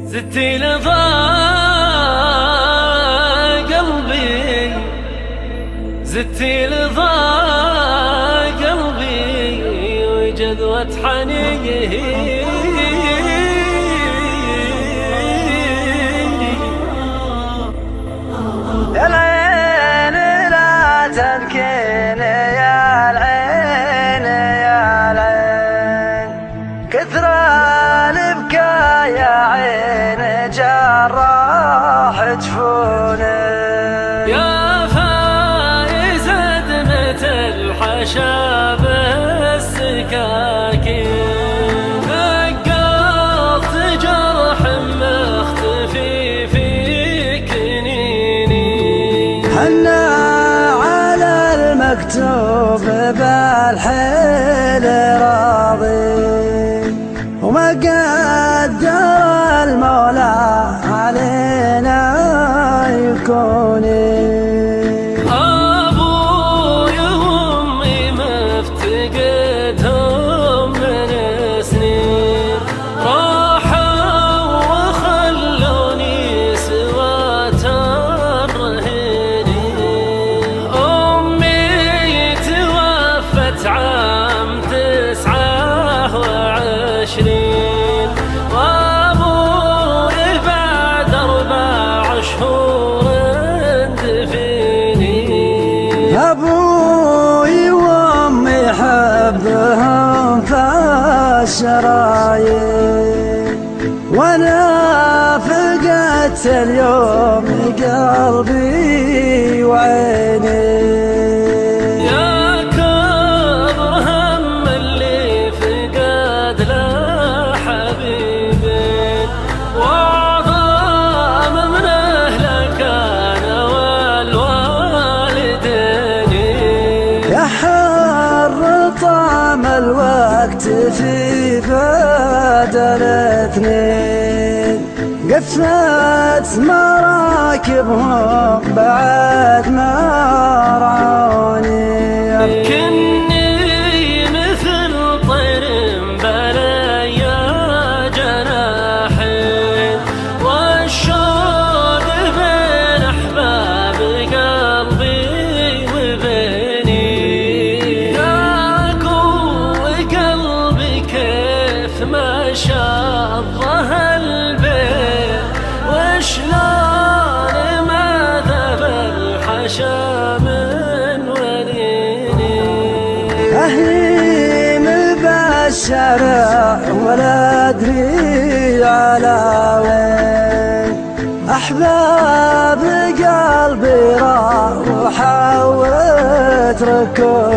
زدتي لظى قلبي، زدتي لظى قلبي وجذوة حنيني. يا العين لا تبكيني، يا العين يا العين، كثر البكا يا عين جراح جفوني. يا فايز دمت الحشا بالسكاكين، ثقلت جرح مختفي في كنيني. حنا على المكتوب بالحيل راضي، وما قدر المولى علينا يكوني. أبوي وأمي مفتقدهم من سنين، راحوا وخلوني سوى الرهينين. أمي توفت عام 29، وأبوي بعد 4 شهور دفيني. أبوي وأمي حبهم في الشرايين، وأنا فقدت اليوم قلبي وعيني. يا كبر هم اللي فقد له حبيبين، وعظام من أهله كان والوالدين. يا حر طعم الوقت في بدل اثنين، قفلت مراكبهم بعد ما رعوني. كني مثل طير بليا جناحين، والشوق بين أحباب قلبي وبيني. يا قوة قلبي كيف ما شظه البيت، وشلون ما ذاب الحشا من وليني. أهيم بالشارع ولا أدري على وين، أحباب قلبي راحوا واتركوني.